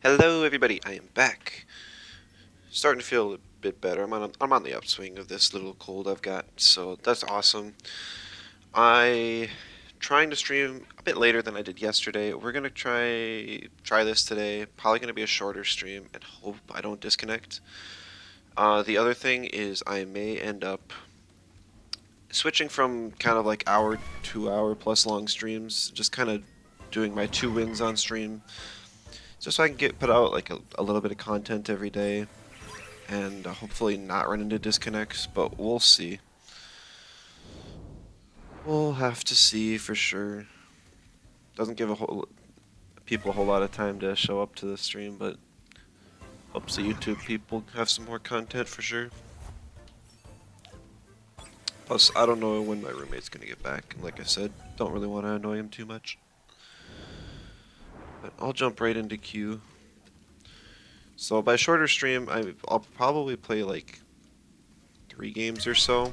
Hello, everybody. I am back. Starting to feel a bit better. I'm on the upswing of this little cold I've got, so that's awesome. I trying to stream a bit later than I did yesterday. We're gonna try this today. Probably gonna be a shorter stream, and hope I don't disconnect. The other thing is I may end up switching from kind of like hour, 2 hour plus long streams, just kind of doing my 2 wins on stream, just so I can put out like a little bit of content every day and hopefully not run into disconnects, but we'll see. We'll have to see for sure. Doesn't give people a whole lot of time to show up to the stream, but hopes the YouTube people have some more content for sure. Plus, I don't know when my roommate's gonna get back, and like I said, don't really want to annoy him too much. But I'll jump right into queue. So by shorter stream, I'll probably play like 3 games or so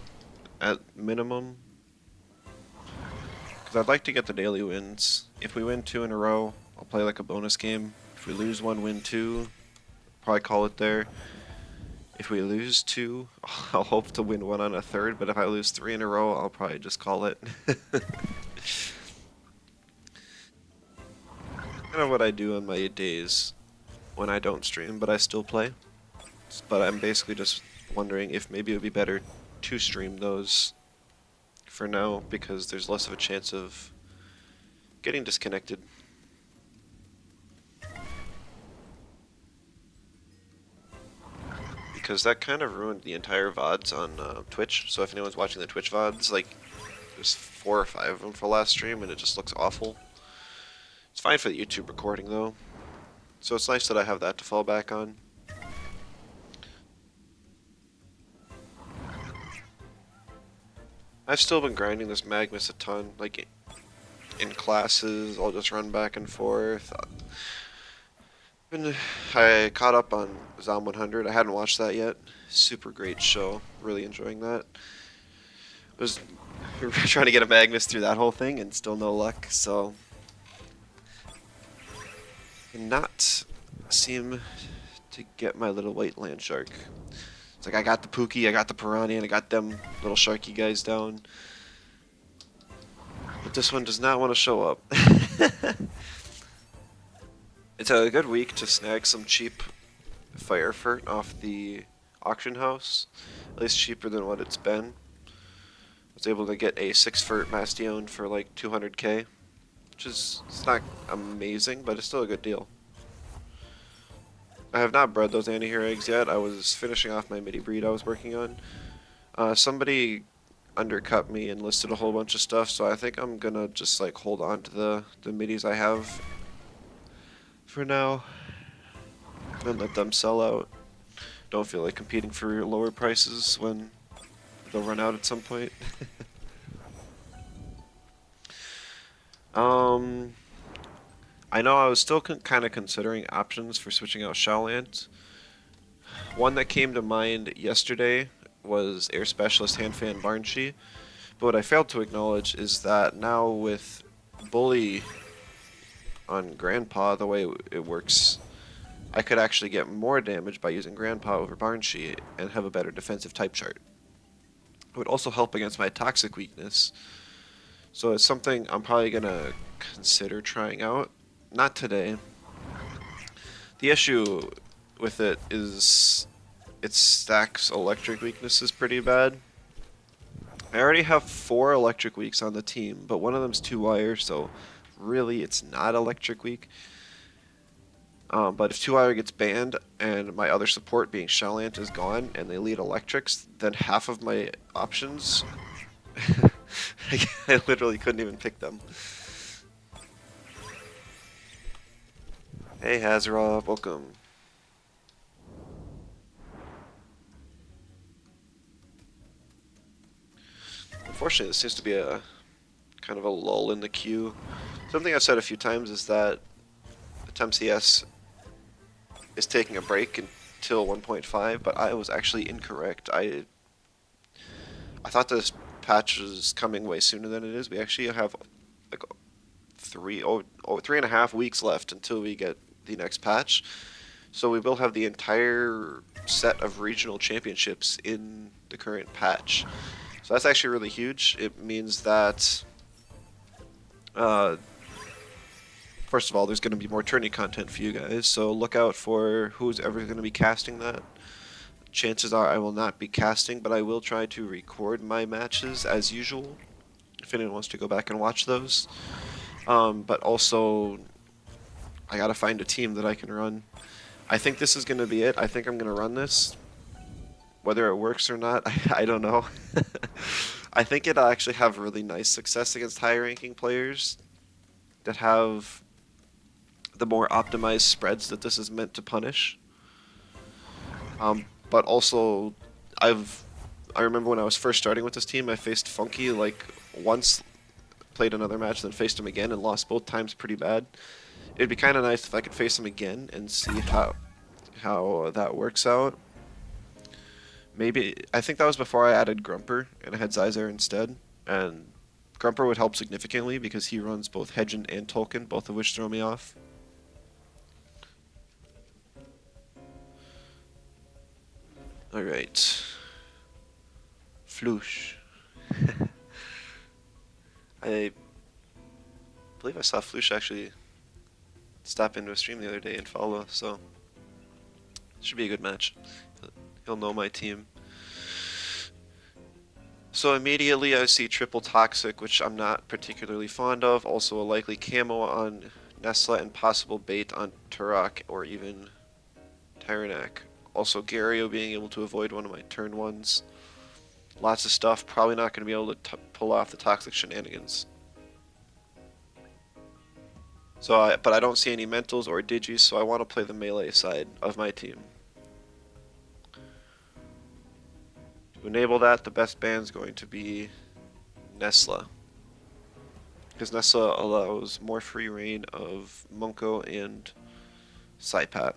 at minimum. Because I'd like to get the daily wins. If we win 2 in a row, I'll play like a bonus game. If we lose 1, win 2, probably call it there. If we lose 2, I'll hope to win 1 on a third, but if I lose 3 in a row, I'll probably just call it. Kind of what I do on my days when I don't stream, but I still play. But I'm basically just wondering if maybe it would be better to stream those for now, because there's less of a chance of getting disconnected. Because that kind of ruined the entire VODs on Twitch. So if anyone's watching the Twitch VODs, like, there's 4 or 5 of them for last stream, and it just looks awful. It's fine for the YouTube recording, though. So it's nice that I have that to fall back on. I've still been grinding this Magnus a ton. Like, in classes, I'll just run back and forth. I caught up on Zom 100. I hadn't watched that yet. Super great show. Really enjoying that. Was trying to get a Magnus through that whole thing and still no luck, so cannot seem to get my little white land shark. It's like I got the Pookie, I got the Piranha, and I got them little sharky guys down. But this one does not want to show up. It's a good week to snag some cheap fire furt off the auction house. At least cheaper than what it's been. I was able to get a 6 furt Bastion for like 200k. Which is, it's not amazing, but it's still a good deal. I have not bred those anti-hero eggs yet. I was finishing off my midi breed I was working on. Somebody undercut me and listed a whole bunch of stuff, so I think I'm gonna just like hold on to the midis I have for now and let them sell out. Don't feel like competing for lower prices when they'll run out at some point. I know I was still kind of considering options for switching out Showland. One that came to mind yesterday was Air Specialist Handfan Barnshee, but what I failed to acknowledge is that now with Bully on Grandpa, the way it works, I could actually get more damage by using Grandpa over Barnshee and have a better defensive type chart. It would also help against my toxic weakness, so it's something I'm probably gonna consider trying out. Not today. The issue with it is it stacks electric weaknesses pretty bad. I already have 4 electric weaks on the team, but one of them's 2-wire, so really it's not electric weak. But if 2-wire gets banned and my other support being Shellant is gone and they lead electrics, then half of my options, I literally couldn't even pick them. Hey Hazra, welcome. Unfortunately, this seems to be a kind of a lull in the queue. Something I've said a few times is that the TemCS is taking a break until 1.5, but I was actually incorrect. I thought this patch was coming way sooner than it is. We actually have like 3.5 weeks left until we get the next patch. So we will have the entire set of regional championships in the current patch. So that's actually really huge. It means that, first of all, there's going to be more tourney content for you guys. So look out for who's ever going to be casting that. Chances are I will not be casting, but I will try to record my matches as usual, if anyone wants to go back and watch those. But also, I gotta find a team that I can run. I think this is gonna be it. I think I'm gonna run this. Whether it works or not, I don't know. I think it'll actually have really nice success against high ranking players that have the more optimized spreads that this is meant to punish. But also, I remember when I was first starting with this team, I faced Funky like once, played another match, then faced him again and lost both times pretty bad. It'd be kind of nice if I could face him again and see how that works out. Maybe, I think that was before I added Grumper and I had Zyzer instead. And Grumper would help significantly because he runs both Hedgen and Tolkien, both of which throw me off. Alright. Floosh. I believe I saw Floosh actually stop into a stream the other day and follow, so should be a good match. He'll know my team. So immediately I see triple toxic, which I'm not particularly fond of. Also a likely camo on Nesla and possible bait on Turok or even Tyrannak. Also Gario being able to avoid one of my turn ones. Lots of stuff. Probably not going to be able to pull off the toxic shenanigans. So, but I don't see any mentals or digis, so I want to play the melee side of my team. To enable that, the best band's going to be Nesla. Because Nesla allows more free reign of Munko and Saipat.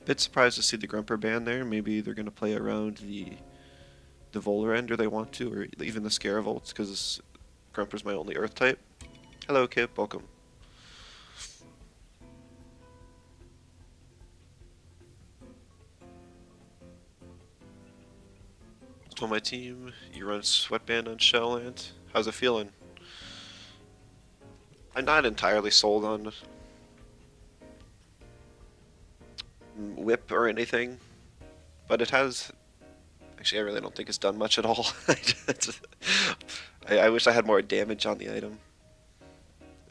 Bit surprised to see the Grumper ban there. Maybe they're going to play around the Volar End, or they want to, or even the Scaravolts, because Grumper's my only Earth type. Hello, Kip. Welcome. So my team, you run Sweatband on Shellland. How's it feeling? I'm not entirely sold on Whip or anything, but it has... Actually, I really don't think it's done much at all. I wish I had more damage on the item.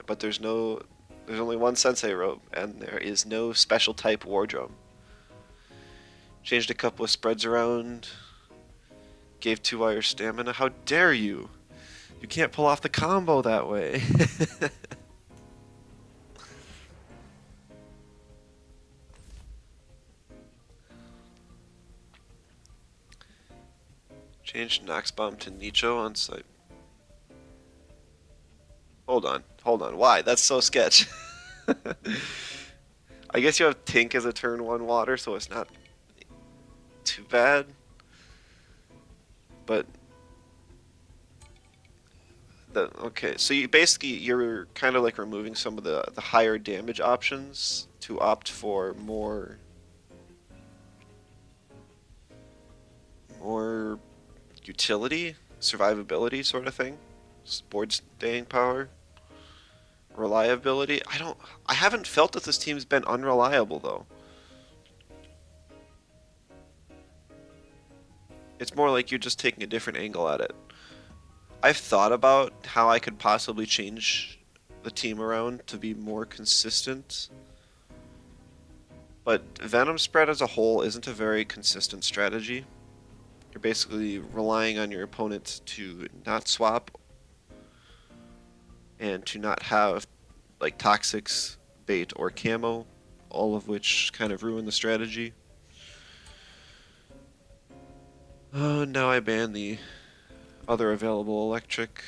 But there's only one Sensei rope, and there is no special type War Drum. Changed a couple of spreads around. Gave 2-wire stamina. How dare you? You can't pull off the combo that way. Changed Nox Bomb to Nicho on site. Hold on. Why? That's so sketch. I guess you have Tink as a turn 1 water, so it's not too bad. But okay, so you're kind of like removing some of the higher damage options to opt for more utility, survivability sort of thing, board staying power, reliability. I haven't felt that this team's been unreliable though. It's more like you're just taking a different angle at it. I've thought about how I could possibly change the team around to be more consistent, but Venom spread as a whole isn't a very consistent strategy. You're basically relying on your opponent to not swap and to not have like Toxics, Bait, or Camo, all of which kind of ruin the strategy. Oh, now I ban the other available electric.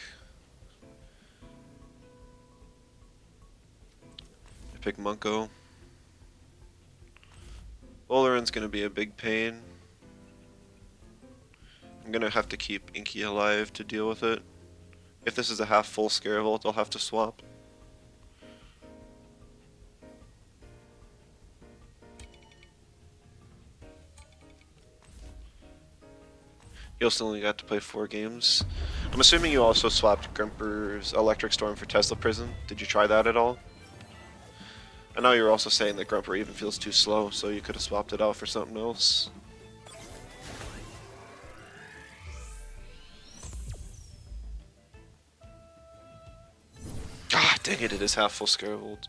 I pick Munko. Volaran's gonna be a big pain. I'm gonna have to keep Inky alive to deal with it. If this is a half full Scaravolt, I'll have to swap. You also only got to play 4 games. I'm assuming you also swapped Grumper's Electric Storm for Tesla Prison. Did you try that at all? I know you were also saying that Grumper even feels too slow, so you could have swapped it out for something else. Ah, dang it, it is half full Scaravolt.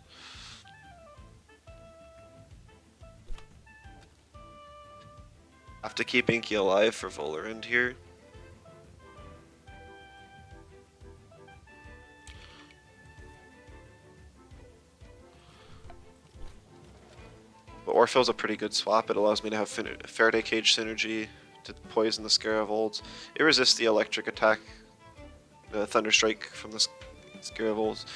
Have to keep Inky alive for Volerend here. But Orphil's a pretty good swap. It allows me to have Faraday Cage synergy to poison the Scaravolt. It resists the electric attack, Thunder Strike from the Scaravolt.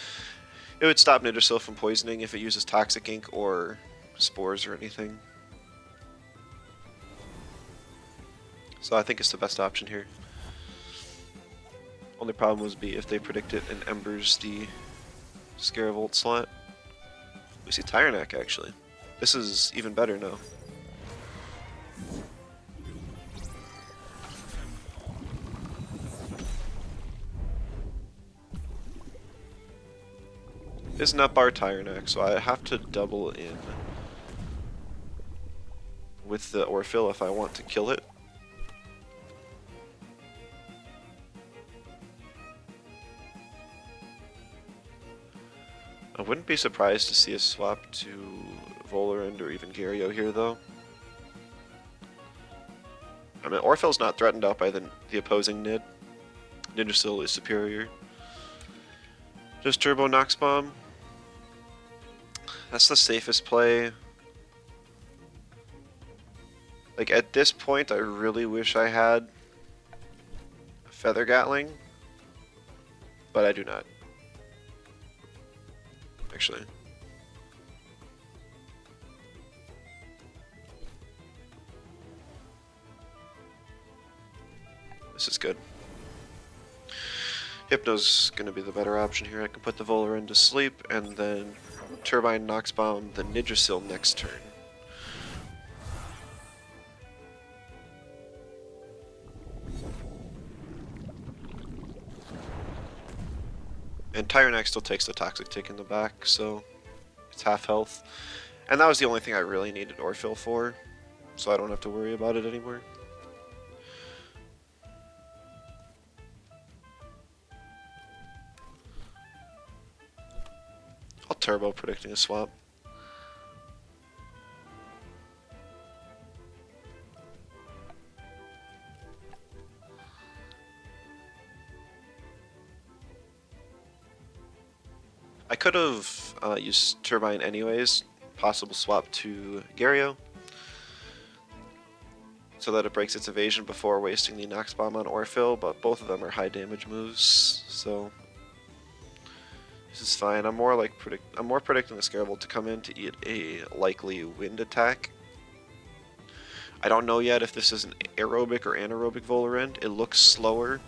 It would stop Nidosil from poisoning if it uses Toxic Ink or Spores or anything. So I think it's the best option here. Only problem would be if they predict it and Embers the Scaravolt slot. We see Tyrannac actually. This is even better now. It's not bar Tyrannac, so I have to double in with the Orphil if I want to kill it. I wouldn't be surprised to see a swap to Volerend or even Gario here, though. I mean, Orphil's not threatened out by the opposing Nid. Nidosil is superior. Just Turbo Nox Bomb. That's the safest play. Like, at this point, I really wish I had a Feather Gatling, but I do not. Actually. This is good. Hypno's gonna be the better option here. I can put the Volerend to sleep and then Turbine Nox Bomb the Nidosil next turn. And Tyrannac still takes the Toxic Tick in the back, so it's half health. And that was the only thing I really needed Orphil for, so I don't have to worry about it anymore. I'll Turbo predicting a swap. I could have used Turbine anyways, possible swap to Gario, so that it breaks its evasion before wasting the Nox Bomb on Orphil, but both of them are high damage moves, so this is fine. I'm more predicting the Scaravolt to come in to eat a likely wind attack. I don't know yet if this is an aerobic or anaerobic Volerend. It looks slower,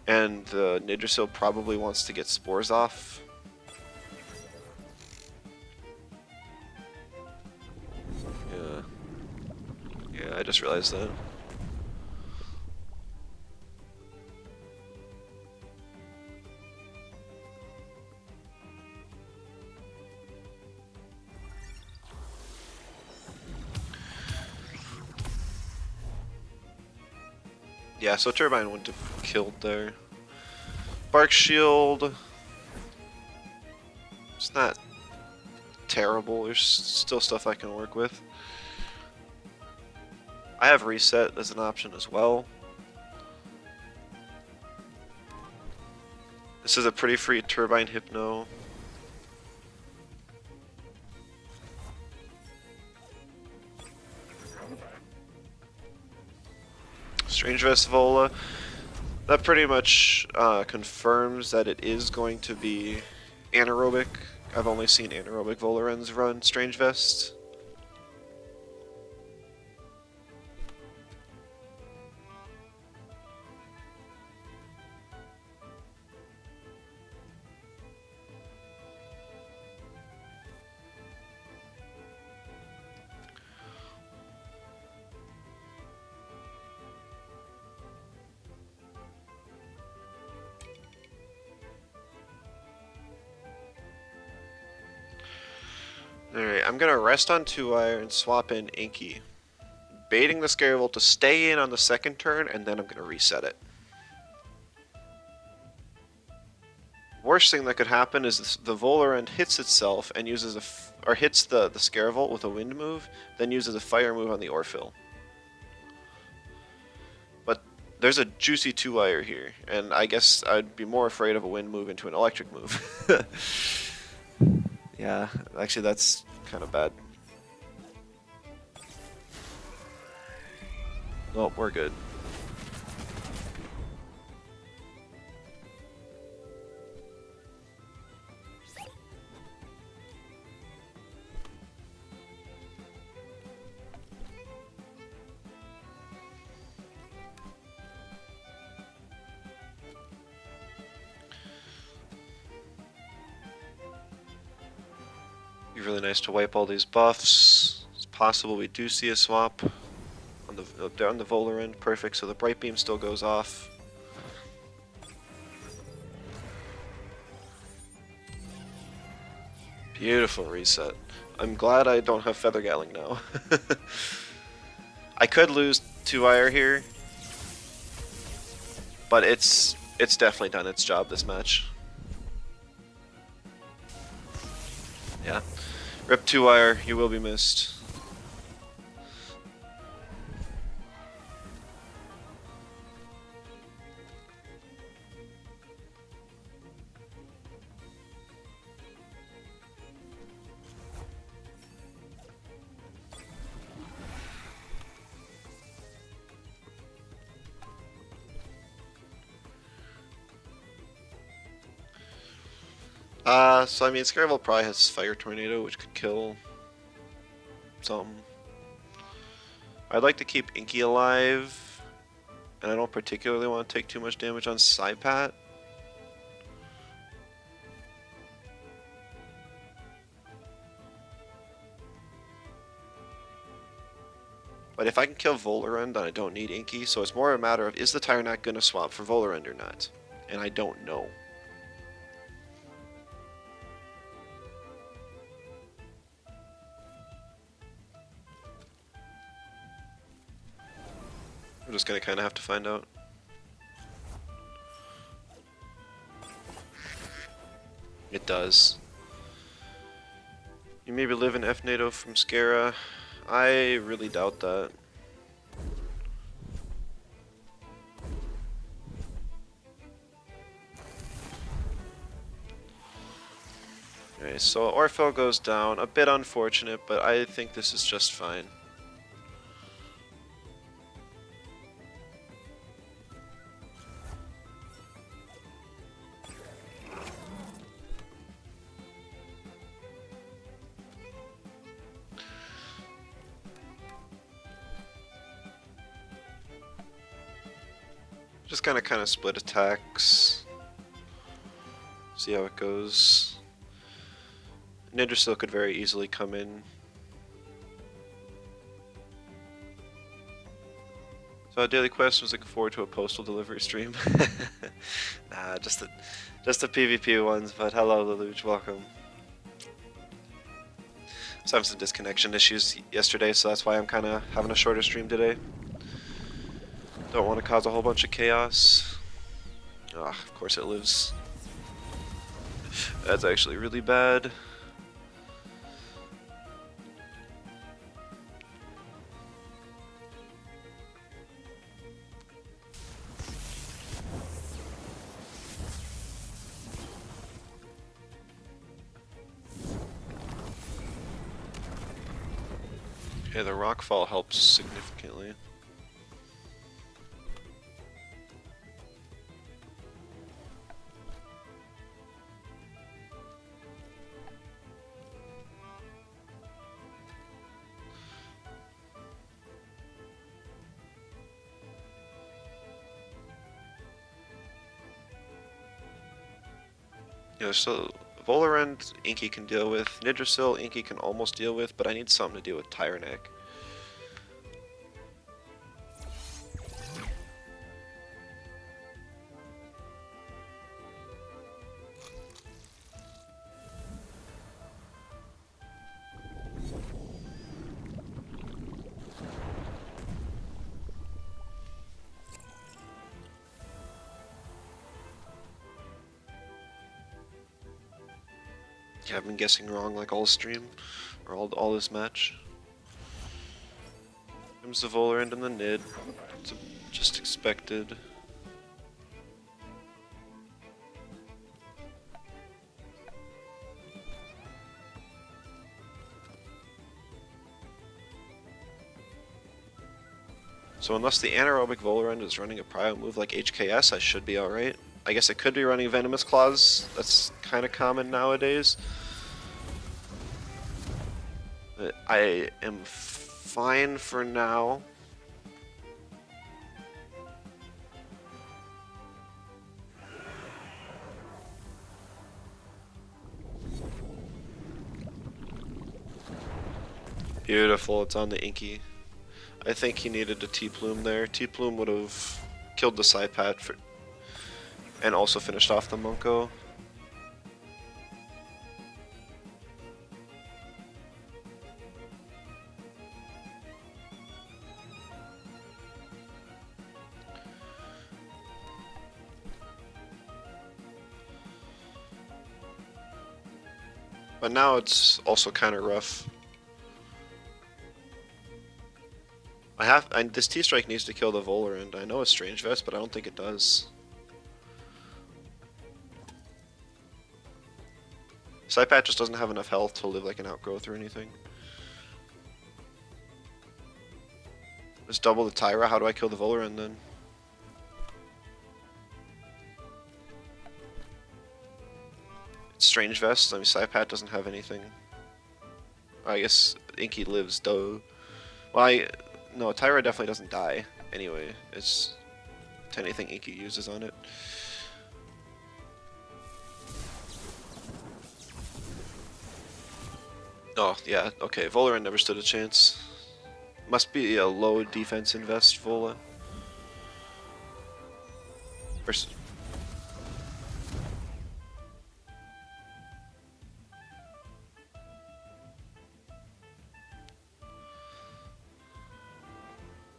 and the Nidosil probably wants to get spores off. Yeah, I just realized that. Yeah, so Turbine wouldn't have killed there. Bark Shield. It's not terrible. There's still stuff I can work with. I have Reset as an option as well. This is a pretty free Turbine Hypno. Strange Vestivola. That pretty much confirms that it is going to be anaerobic. I've only seen anaerobic Volerends run Strange Vest. Alright, I'm gonna rest on 2-wire and swap in Inky. Baiting the Scarevel to stay in on the second turn, and then I'm gonna reset it. Worst thing that could happen is the Volarend hits itself and uses or hits the Scarevel with a wind move, then uses a fire move on the Orphill. But there's a juicy 2-wire here, and I guess I'd be more afraid of a wind move into an electric move. Yeah, actually that's kind of bad. Oh, we're good. Be really nice to wipe all these buffs. It's possible we do see a swap on the Volarend. Perfect, so the Bright Beam still goes off. Beautiful reset. I'm glad I don't have Feather Galling now. I could lose 2-wire here, but it's definitely done its job this match. Yeah. Rip 2-wire, you will be missed. So I mean, Scarevel probably has Fire Tornado, which could kill something. I'd like to keep Inky alive, and I don't particularly want to take too much damage on Psypat. But if I can kill Volarend, then I don't need Inky, so it's more a matter of, is the Tyrannac going to swap for Volarend or not? And I don't know. We're just going to kind of have to find out. It does. You maybe live in F-NATO from Scara. I really doubt that. Okay, so Orphill goes down. A bit unfortunate, but I think this is just fine. Just gonna kind of split attacks. See how it goes. Ninjasil could very easily come in. So Daily Quest was looking forward to a postal delivery stream. Nah, just the PvP ones, but hello Lelouch, welcome. I was having some disconnection issues yesterday, so that's why I'm kind of having a shorter stream today. Don't want to cause a whole bunch of chaos. Ah, of course it lives. That's actually really bad. Okay, the rockfall helps significantly. Yeah, so Volarend, Inky can deal with. Nidrasil, Inky can almost deal with, but I need something to deal with Tyrannac. I've been guessing wrong like all stream, or all this match. Comes the Volerand and the Nid. It's just expected. So unless the anaerobic Volerand is running a prio move like HKS, I should be alright. I guess it could be running Venomous Claws. That's kind of common nowadays. But I am fine for now. Beautiful, it's on the Inky. I think he needed a T-Plume there. T-Plume would have killed the Psypat for, and also finished off the Munko. But now it's also kind of rough. This T-Strike needs to kill the Volerand. I know it's Strange Vest, but I don't think it does. Psypat just doesn't have enough health to live like an outgrowth or anything. Let's double the Tyra. How do I kill the Volerand then? It's Strange Vest. I mean, Psypat doesn't have anything. I guess Inky lives, though. Well, no, Tyra definitely doesn't die. Anyway, it's to anything Inky uses on it. Oh, yeah, okay, Volerand never stood a chance. Must be a low defense invest, Vola.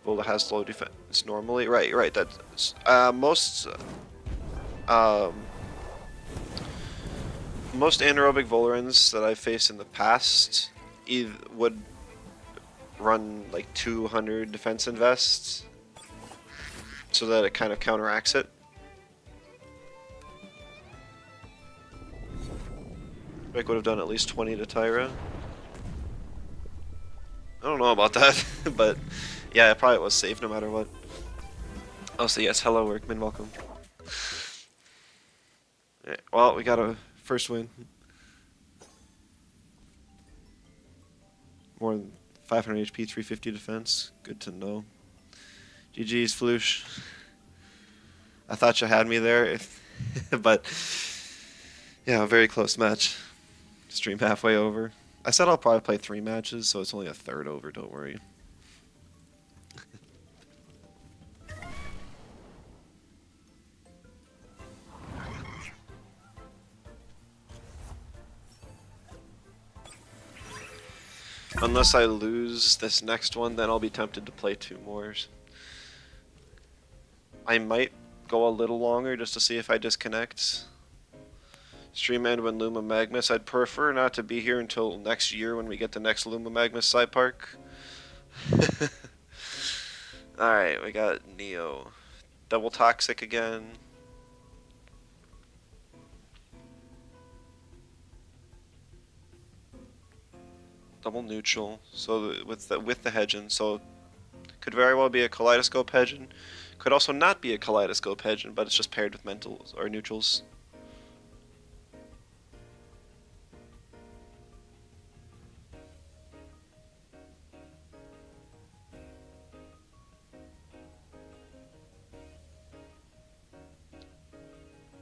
Vola has low defense normally. Right, that's most anaerobic Volerands that I've faced in the past would run like 200 defense invests so that it kind of counteracts it. Drake would have done at least 20 to Tyra. I don't know about that, but yeah, it probably was safe no matter what. Oh, so yes, hello Workman, welcome. Yeah, well, we got a first win. More than 500 HP, 350 defense. Good to know. GG's, Floosh. I thought you had me there, but yeah, a very close match. Stream halfway over. I said I'll probably play 3 matches, so it's only a third over, don't worry. Unless I lose this next one, then I'll be tempted to play 2 more. I might go a little longer just to see if I disconnect. Stream end when Luma Magnus. I'd prefer not to be here until next year when we get the next Luma Magnus Side Park. Alright, we got Neo. Double Toxic again. Double neutral. So with the Hedgen, so could very well be a Kaleidoscope Hedgen. Could also not be a Kaleidoscope Hedgen, but it's just paired with mentals or neutrals.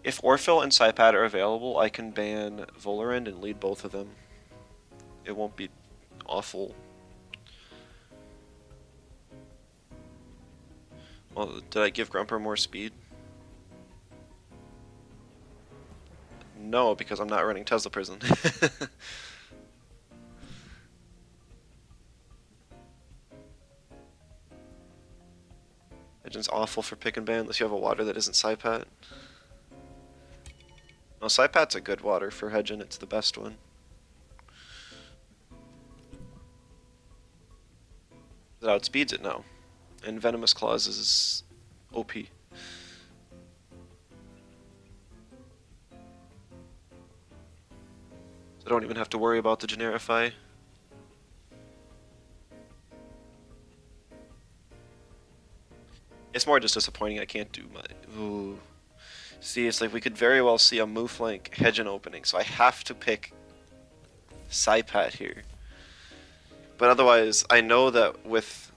If Orphle and Psypat are available, I can ban Volerand and lead both of them. It won't be awful. Well, did I give Grumper more speed? No, because I'm not running Tesla Prison. Hedgen's awful for pick and ban unless you have a water that isn't Psypat. No, Psypat's a good water for Hedgen, it's the best one. It outspeeds it now. And Venomous Claws is OP. So I don't even have to worry about the Generify. It's more just disappointing I can't do my... Ooh. See, it's like we could very well see a Mooflank Hedgen opening, so I have to pick Psypat here. But otherwise, I know that with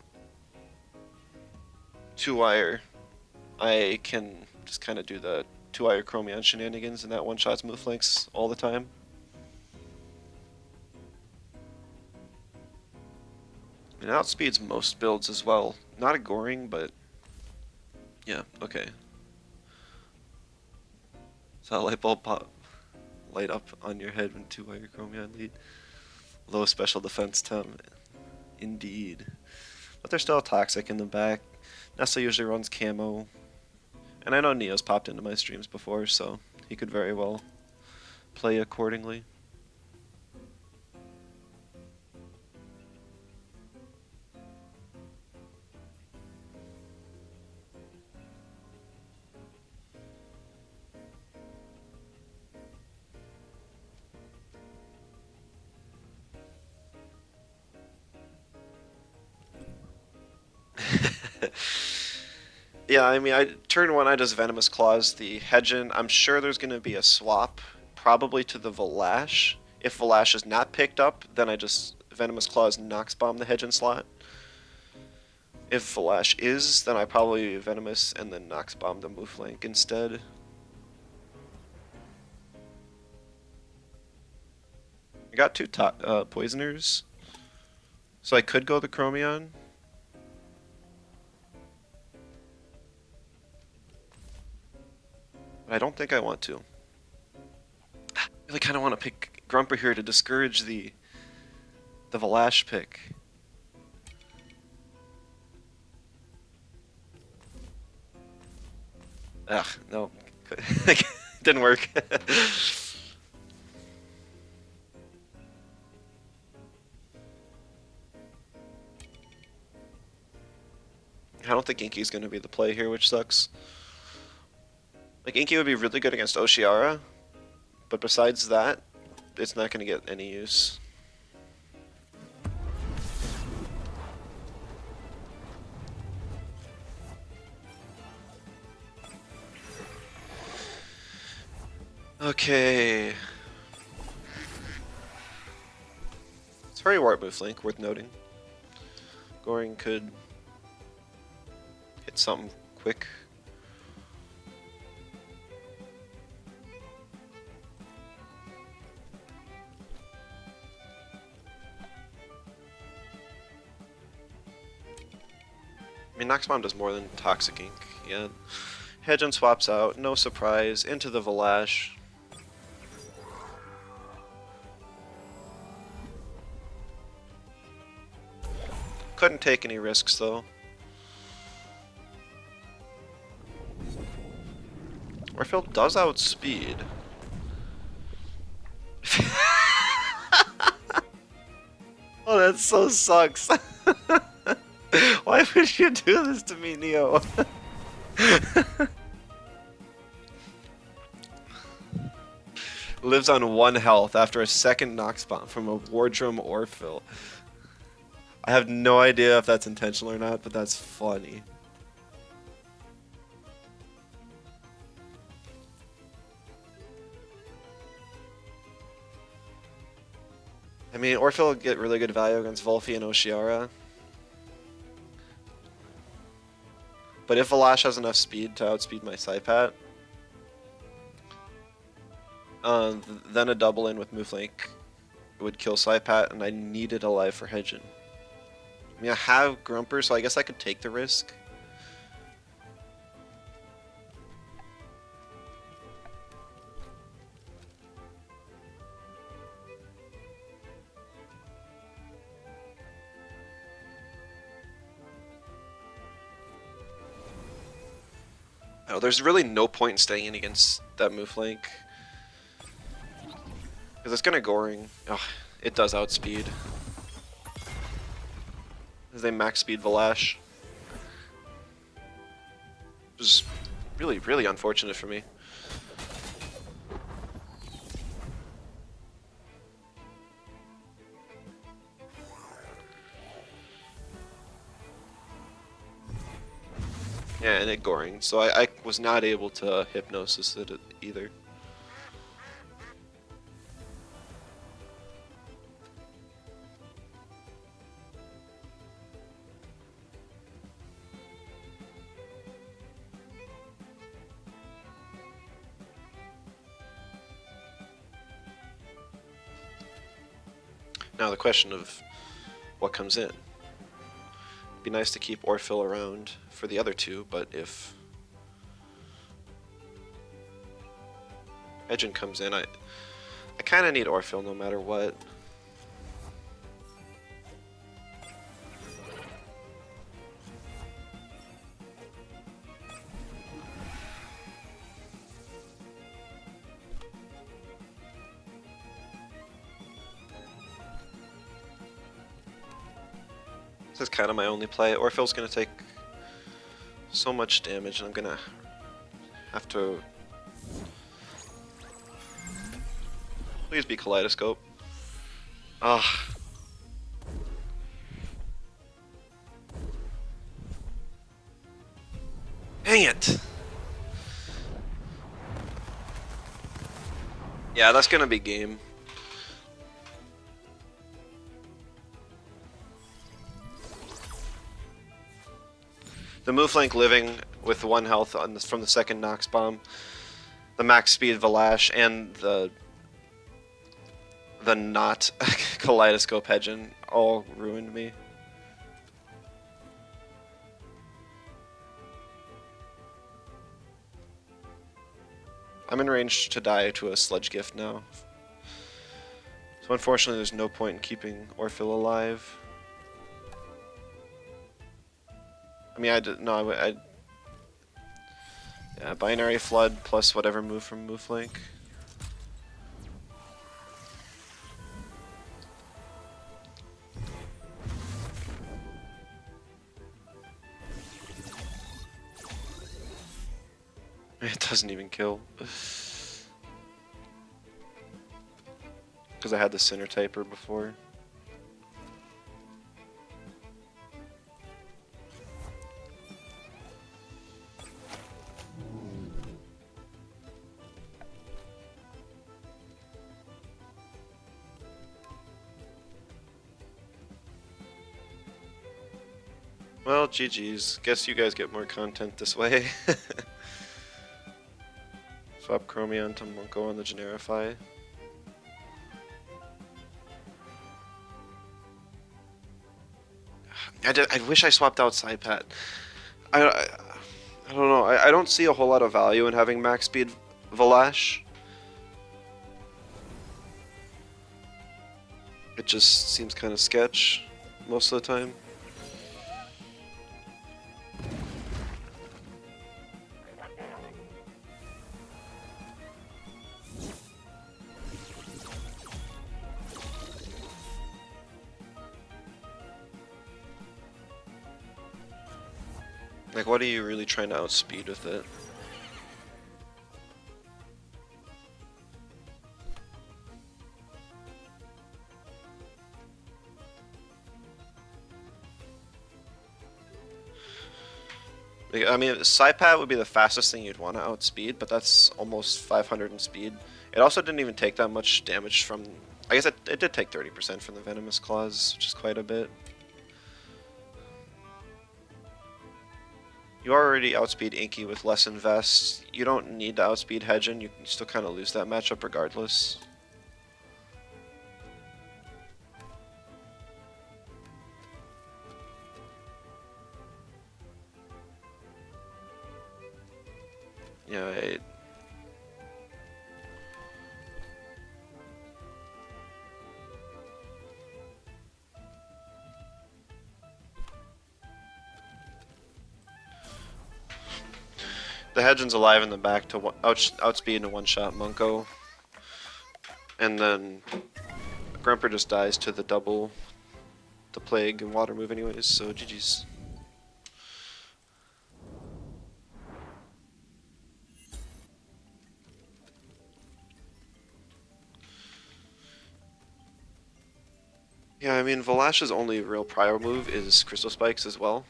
2-wire, I can just kind of do the 2-wire Chromion shenanigans and that one-shots Mooflanks all the time. And it outspeeds most builds as well. Not a Goring, but... yeah, okay. So that light bulb pop light up on your head when 2-wire Chromion lead. Low special defense Tem. Indeed. But they're still toxic in the back. Nessa usually runs camo. And I know Neo's popped into my streams before, so he could very well play accordingly. Yeah, I mean, turn 1 I just Venomous Claws the Hedgen. I'm sure there's going to be a swap, probably to the Valash. If Valash is not picked up, then I just Venomous Claws Nox Bomb the Hedgen slot. If Valash is, then I probably Venomous and then Nox Bomb the Mooflank instead. I got 2 Poisoners, so I could go the Chromion. But I don't think I want to. I really kind of want to pick Grumper here to discourage the Valash pick. Ugh, no. Didn't work. I don't think Inky's going to be the play here, which sucks. Like, Inky would be really good against Oshiara, but besides that, it's not going to get any use. Okay. It's very Warp Mooflink, worth noting. Goring could hit something quick. I mean, Nox Bomb does more than Toxic Ink, yeah. Hedgen swaps out, no surprise, into the Valash. Couldn't take any risks, though. Warfield does outspeed. Oh, that so sucks. Why would you do this to me, Neo? Lives on 1 health after a second Nox Bomb from a Wardrum Orphil. I have no idea if that's intentional or not, but that's funny. I mean, Orphil will get really good value against Volphy and Oshiara. But if Valash has enough speed to outspeed my Psypat, then a double in with Mooflink would kill Psypat, and I needed a life for Hedgen. I mean, I have Grumper, so I guess I could take the risk. Oh, there's really no point in staying in against that Mooflink. Because it's gonna Goring. Oh, it does outspeed. as they max speed Valash. It was really, really unfortunate for me. Yeah, and it goring, so I was not able to hypnosis it either. Now the question of what comes in. It'd be nice to keep Orphil around for the other two, but if Edgen comes in, I kind of need Orphil no matter what. This is kind of my only play. Orphil's going to take so much damage, and I'm going to have to... Please be Kaleidoscope. Ah. Dang it! Yeah, that's going to be game. The move flank living with 1 health on from the second Nox bomb, the max speed Valash, and the not Kaleidoscope Hedgen all ruined me. I'm in range to die to a Sludge Gift now. So unfortunately there's no point in keeping Orphil alive. I mean, yeah, Binary Flood plus whatever move from move flank. It doesn't even kill. Because I had the Sinner Typer before. Well, GG's. Guess you guys get more content this way. Swap Chromion to Monko on the Generify. I wish I swapped out Psypat. I don't know. I don't see a whole lot of value in having max speed Valash. It just seems kind of sketch most of the time. Like, what are you really trying to outspeed with it? Like, I mean, Psypat would be the fastest thing you'd want to outspeed, but that's almost 500 in speed. It also didn't even take that much damage from... I guess it did take 30% from the Venomous Claws, which is quite a bit. You already outspeed Inky with less Invest. You don't need to outspeed Hedgen. You can still kind of lose that matchup regardless. Yeah, the Hedgen's alive in the back to outspeed and one-shot Monko. And then Grumper just dies to the double the plague and water move anyways, so GG's. Yeah, I mean, Valash's only real prior move is Crystal Spikes as well.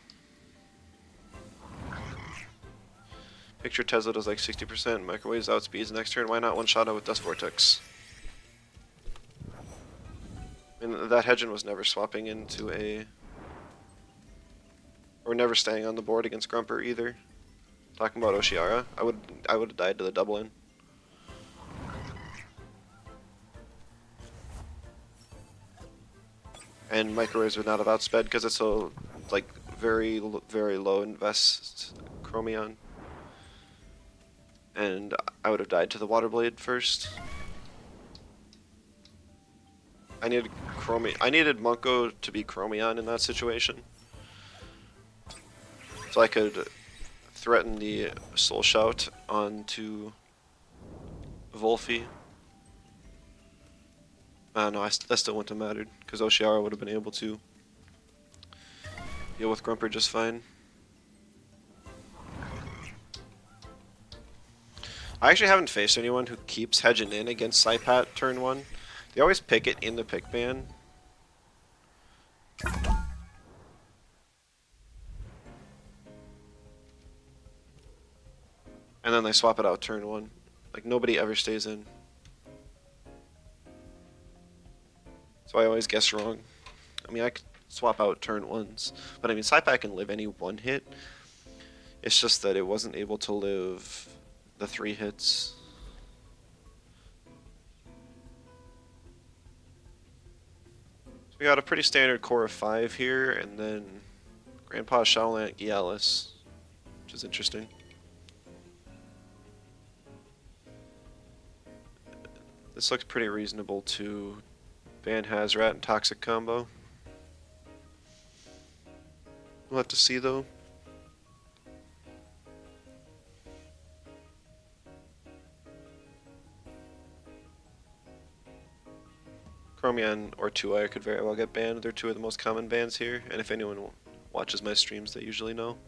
Picture Tesla does like 60%, microwaves outspeeds next turn, why not one-shot it with Dust Vortex? I mean, that Hedgen was never swapping into a... or never staying on the board against Grumper either. Talking about Oshiara, I would have died to the double in. And microwaves would not have outsped because it's a like very low invest Chromion. And I would have died to the Water Blade first. I needed Munko to be Chromion in that situation. So I could threaten the Soul Shout onto Volphy. No, that still wouldn't have mattered, because Oshiara would have been able to deal with Grumper just fine. I actually haven't faced anyone who keeps hedging in against Saipat turn 1. They always pick it in the pick ban. And then they swap it out turn 1. Like, nobody ever stays in. So I always guess wrong. I mean, I could swap out turn 1s. But I mean, Saipat can live any 1 hit. It's just that it wasn't able to live the 3 hits. So we got a pretty standard core of 5 here, and then Grandpa Shaolant Gialis, which is interesting. This looks pretty reasonable to ban Hazrat and Toxic combo. We'll have to see though. Chromion or 2-Wire could very well get banned. They're 2 of the most common bans here, and if anyone watches my streams, they usually know.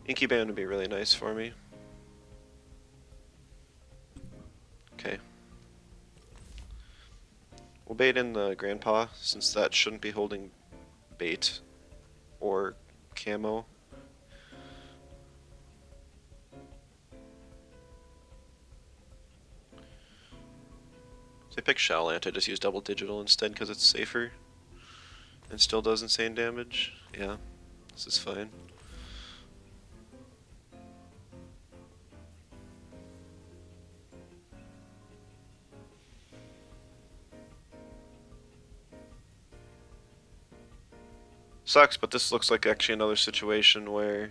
Inky ban would be really nice for me. Okay. We'll bait in the Grandpa, since that shouldn't be holding bait or camo. So I pick Shaolant, I just use double digital instead because it's safer. And still does insane damage. Yeah, this is fine. Sucks, but this looks like actually another situation where...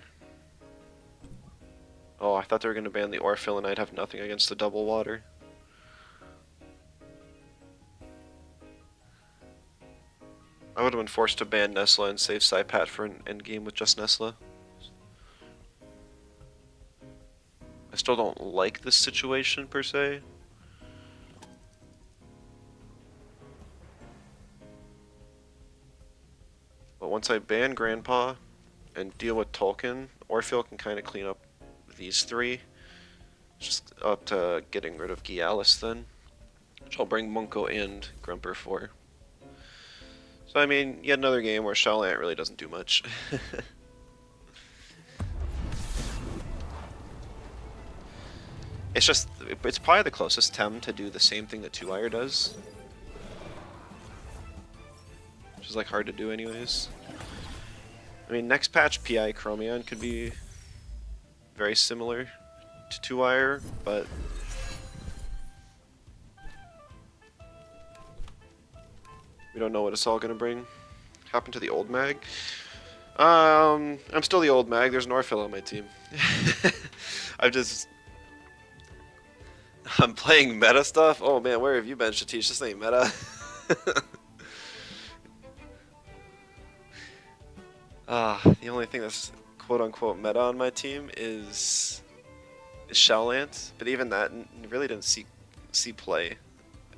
Oh, I thought they were going to ban the Orphill and I'd have nothing against the double water. I would have been forced to ban Nesla and save Saipat for an endgame with just Nesla. I still don't like this situation per se. But once I ban Grandpa and deal with Tolkien, Orphill can kind of clean up these 3. Just up to getting rid of Gialis then. Which I'll bring Munko and Grumper for. So I mean, yet another game where Shaolant really doesn't do much. It's probably the closest Tem to do the same thing that 2-Wire does. Which is like hard to do anyways. I mean, next patch PI Chromion could be very similar to 2-Wire, but we don't know what it's all gonna bring. Happened to the old mag? I'm still the old mag. There's an Orphill on my team. I'm playing meta stuff? Oh man, where have you been, Shatish? This ain't meta. The only thing that's quote-unquote meta on my team is Shaolant, but even that really didn't see play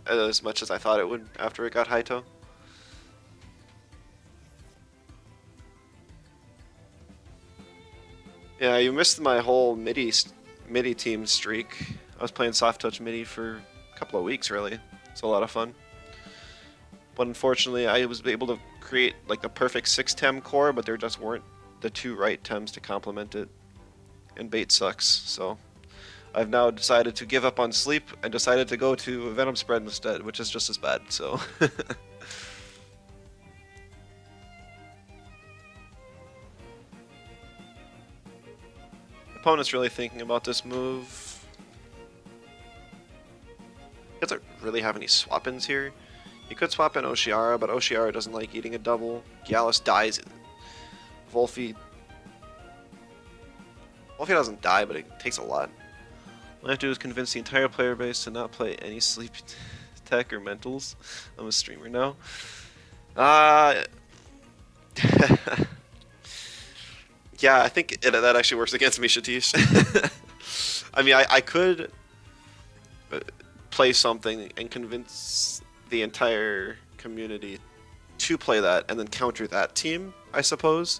as much as I thought it would after it got Haito. Yeah, you missed my whole MIDI team streak. I was playing soft touch MIDI for a couple of weeks, really. It's a lot of fun. But unfortunately, I was able to create like the perfect 6-tem core, but there just weren't the 2 right tems to complement it. And bait sucks, so I've now decided to give up on sleep and decided to go to Venom Spread instead, which is just as bad, so. Opponent's really thinking about this move. He doesn't really have any swap-ins here. He could swap in Oshiara, but Oshiara doesn't like eating a double. Gyalis dies. Wolfie doesn't die, but it takes a lot. All I have to do is convince the entire player base to not play any sleep tech or mentals. I'm a streamer now. Yeah, I think that actually works against me, Shatish. I mean, I could play something and convince the entire community to play that and then counter that team, I suppose.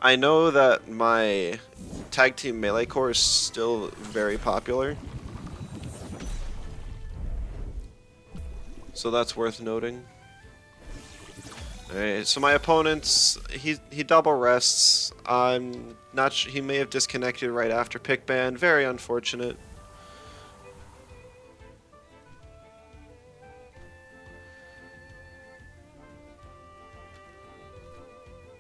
I know that my tag team melee core is still very popular, so that's worth noting. Alright, so my opponent's he double rests. I'm not he may have disconnected right after pick ban. Very unfortunate.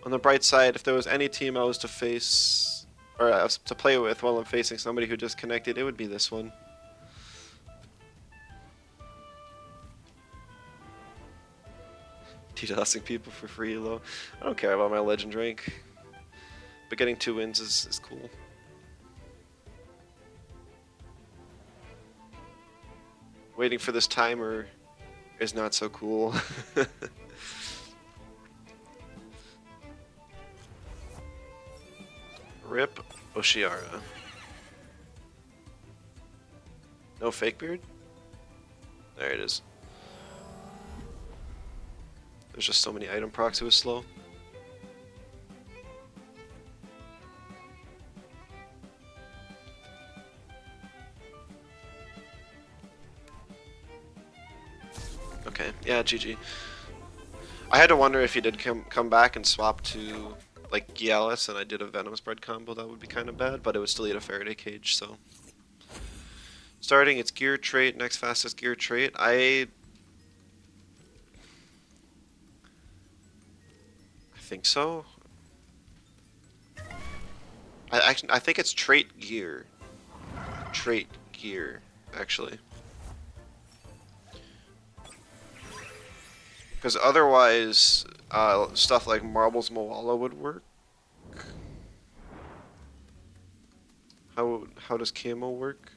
On the bright side, if there was any team I was to face, or I was to play with while I'm facing somebody who disconnected, it would be this one. DDoSing people for free, though. I don't care about my legend rank, but getting 2 wins is cool. Waiting for this timer is not so cool. Rip Oshiara. No fake beard? There it is. There's just so many item procs, it was slow. Okay, yeah, GG. I had to wonder if he did come back and swap to like Gyalis and I did a Venom Spread combo, that would be kind of bad, but it would still eat a Faraday Cage, so. Starting its gear trait, next fastest gear trait. I think so. I think it's trait gear. Trait gear, actually. Because otherwise, stuff like Marbles Moala would work. How does camo work?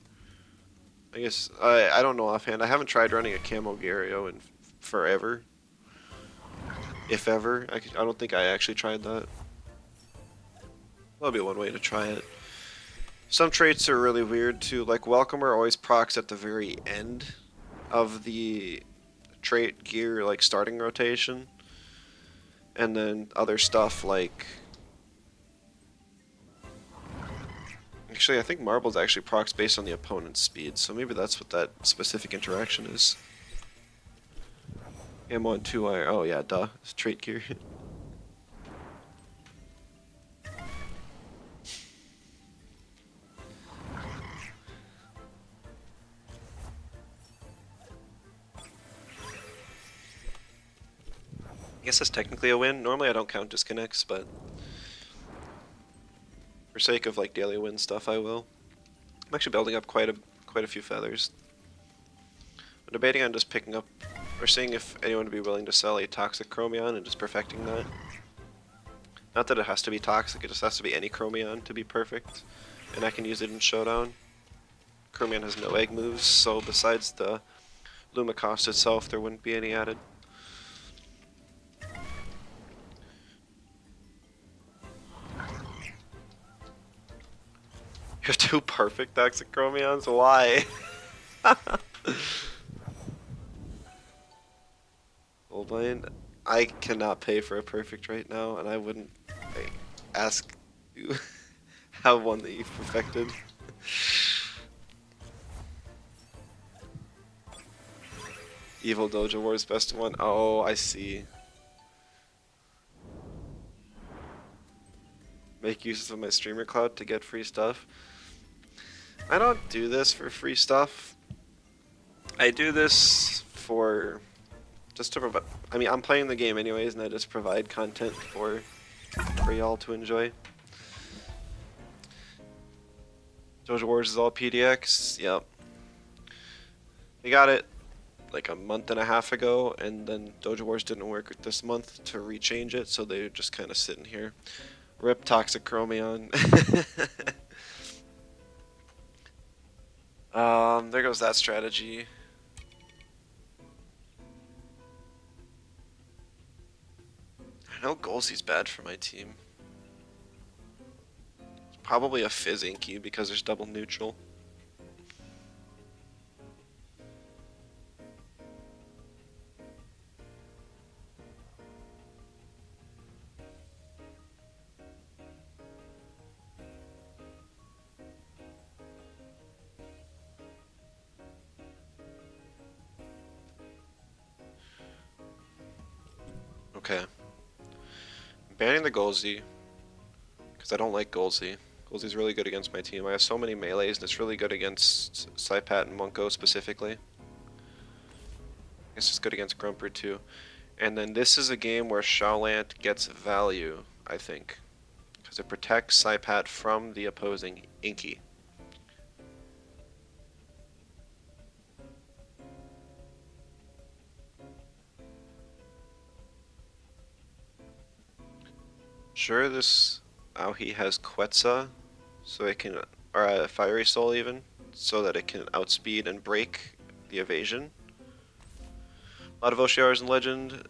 I guess I don't know offhand. I haven't tried running a camo Gario in forever. If ever. I don't think I actually tried that. That'll be one way to try it. Some traits are really weird too. Like Welcomer always procs at the very end of the trait gear like starting rotation. And then other stuff like actually I think Marbles actually procs based on the opponent's speed, so maybe that's what that specific interaction is. Ammo and 2 wire. Oh yeah, duh. It's trait gear. I guess that's technically a win. Normally I don't count disconnects, but for sake of like daily win stuff, I will. I'm actually building up quite a few feathers. I'm debating on just picking up or seeing if anyone would be willing to sell a toxic chromion and just perfecting that. Not that it has to be toxic, it just has to be any chromion to be perfect, and I can use it in showdown. Chromion has no egg moves, so besides the Luma cost itself, there wouldn't be any added. You have 2 perfect toxic chromions? Why? Goldmine. I cannot pay for a perfect right now, and I wouldn't ask you have one that you've perfected. Evil Dojo Wars best one. Oh, I see. Make use of my streamer cloud to get free stuff. I don't do this for free stuff. I do this for just to provide. I mean, I'm playing the game anyways, and I just provide content for y'all to enjoy. Dojo Wars is all PDX. Yep. We got it like a month and a half ago, and then Dojo Wars didn't work this month to rechange it, so they're just kind of sitting here. Rip Toxic Chromion. There goes that strategy. I know Golsey's bad for my team. It's probably a Fizz Inky because there's double neutral. Okay. I'm banning the Golsey because I don't like Golsey. Golsey's really good against my team. I have so many melees, and it's really good against Saipat and Munko specifically. It's just good against Grumper too. And then this is a game where Shaolant gets value, I think, because it protects Saipat from the opposing Inky. Sure, this Aohi has Quetzal, so it can, or a Fiery Soul even, so that it can outspeed and break the evasion. A lot of Oshiars in Legend.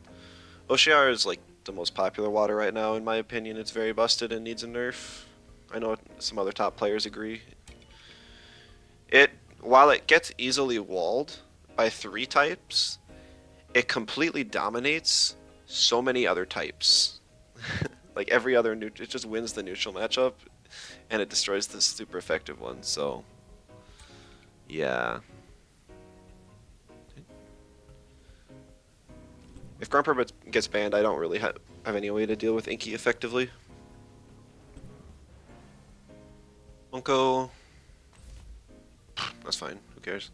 Oshiar is like the most popular water right now, in my opinion. It's very busted and needs a nerf. I know some other top players agree. While it gets easily walled by 3 types, it completely dominates so many other types. Like every other it just wins the neutral matchup, and it destroys the super effective one. So, yeah. If Grumper gets banned, I don't really have any way to deal with Inky effectively. Munko, that's fine. Who cares?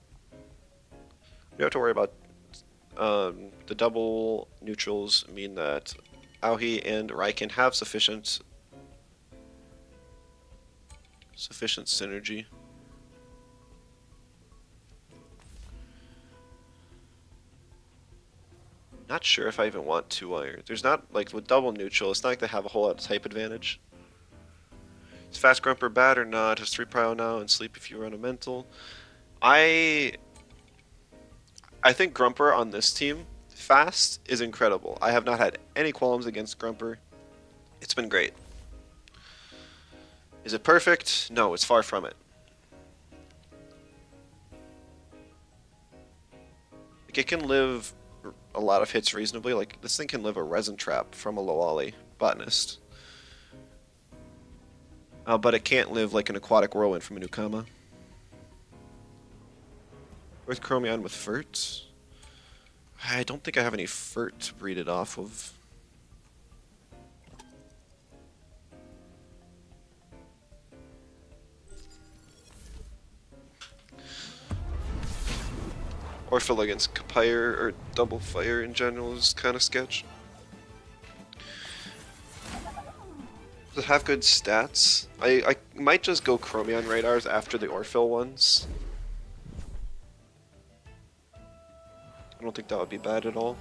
You don't have to worry about the double neutrals. Mean that Aohi and Raiken have sufficient synergy. Not sure if I even want 2-wire. There's not, like, with double neutral, it's not like they have a whole lot of type advantage. Is Fast Grumper bad or not? Has 3 prio now and sleep if you run a mental. I think Grumper on this team, fast, is incredible. I have not had any qualms against Grumper. It's been great. Is it perfect? No, it's far from it. Like, it can live a lot of hits reasonably. Like, this thing can live a resin trap from a low ollie botanist. But it can't live like an aquatic whirlwind from a Nukama. Earth Chromion with Furt? I don't think I have any Furt to breed it off of. Orphle against Kapire or Double Fire in general is kind of sketch. Does it have good stats? I might just go Chromion Radars after the Orphle ones. I don't think that would be bad at all.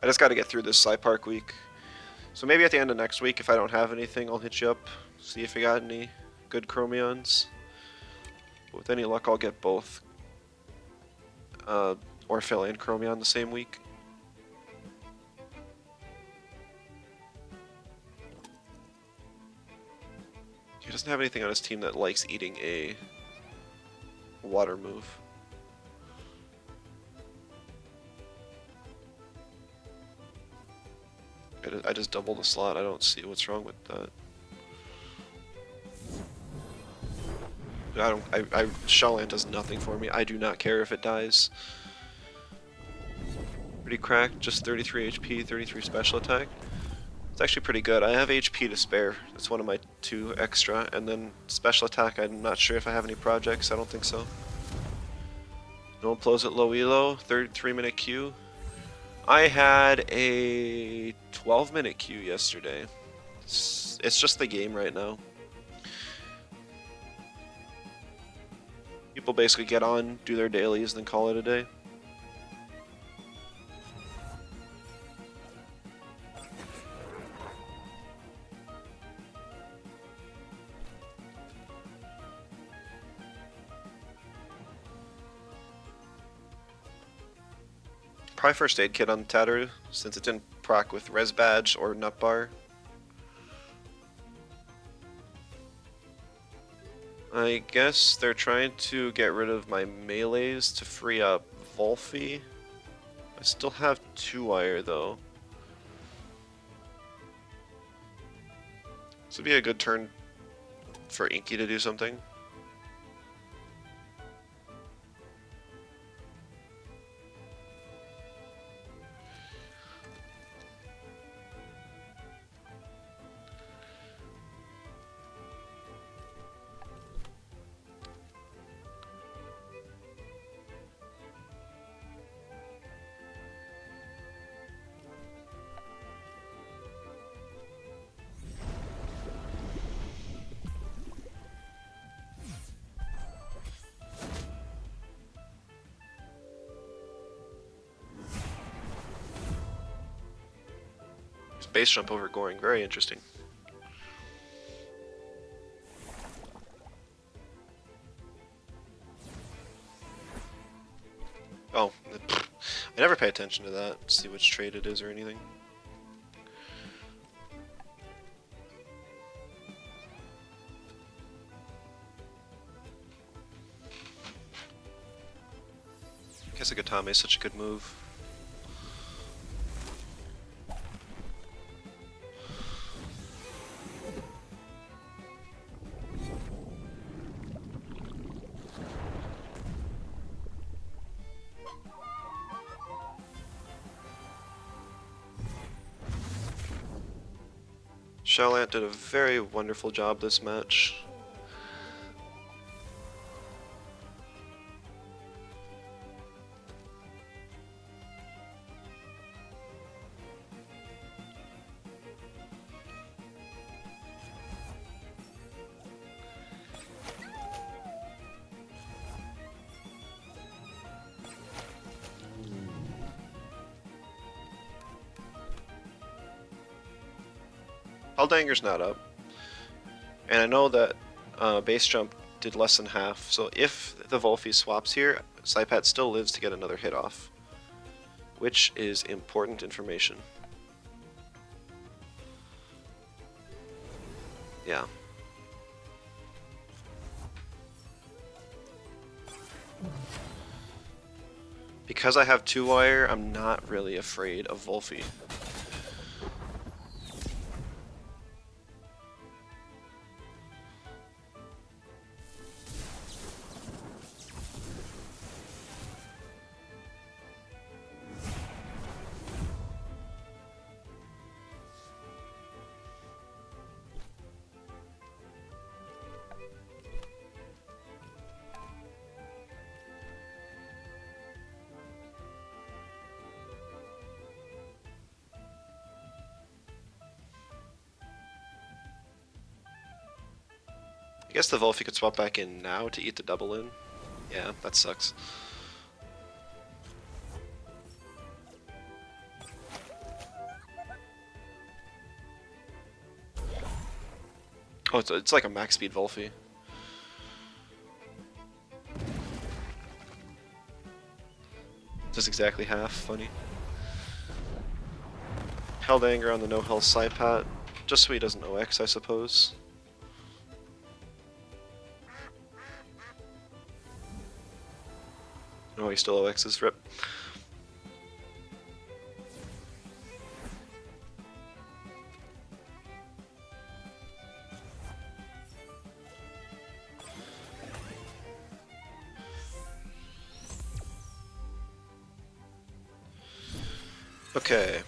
I just gotta get through this Park week. So maybe at the end of next week, if I don't have anything, I'll hit you up, see if you got any good Chromions. But with any luck, I'll get both Orphle and Chromion the same week. He doesn't have anything on his team that likes eating a water move. I just doubled the slot. I don't see what's wrong with that. Shellland does nothing for me. I do not care if it dies. Pretty cracked, just 33 HP, 33 special attack. It's actually pretty good. I have HP to spare. It's one of my 2 extra. And then special attack, I'm not sure if I have any projects. I don't think so. No one blows at low elo. 3-minute queue. I had a 12-minute queue yesterday. It's just the game right now. People basically get on, do their dailies, and then call it a day. Probably first aid kit on Tattoo, since it didn't proc with res badge or nut bar. I guess they're trying to get rid of my melees to free up Wolfie. I still have 2-wire though. This would be a good turn for Inky to do something. Base jump over Goring, very interesting. Oh, I never pay attention to that, see which trade it is or anything. Kesugatame is such a good move. Shallant did a very wonderful job this match. Haldanger's not up, and I know that base jump did less than half, so if the Wolfie swaps here, Saipat still lives to get another hit off, which is important information. Yeah. Because I have 2-wire, I'm not really afraid of Wolfie. I guess the Wolfie could swap back in now to eat the double in. Yeah, that sucks. Oh, it's like a max speed Wolfie. Just exactly half, funny. Held Anger on the no health Saipat, just so he doesn't OX, I suppose. Oh, he still OX's rip. Okay.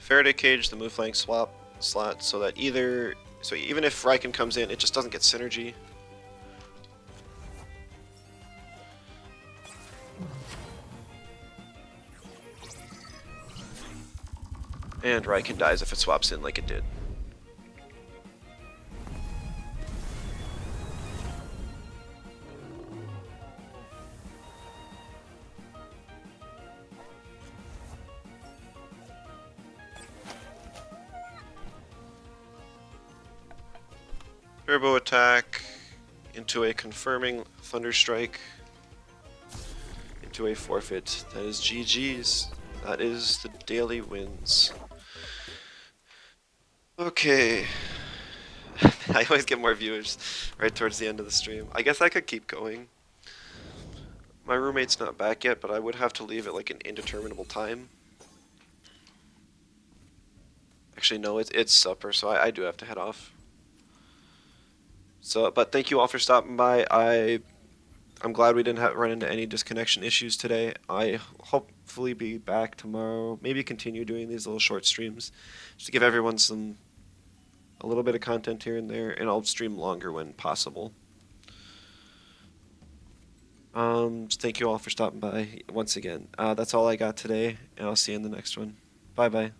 Faraday cage, the move flank swap slot, so that even if Riken comes in, it just doesn't get synergy. And Riken dies if it swaps in like it did. Turbo attack into a confirming Thunder Strike into a forfeit. That is GG's. That is the daily wins. Okay. I always get more viewers right towards the end of the stream. I guess I could keep going. My roommate's not back yet, but I would have to leave at like an indeterminable time. Actually, no, it's supper, so I do have to head off. So, but thank you all for stopping by. I'm glad we didn't run into any disconnection issues today. I hopefully be back tomorrow. Maybe continue doing these little short streams, just to give everyone a little bit of content here and there, and I'll stream longer when possible. Thank you all for stopping by once again. That's all I got today, and I'll see you in the next one. Bye bye.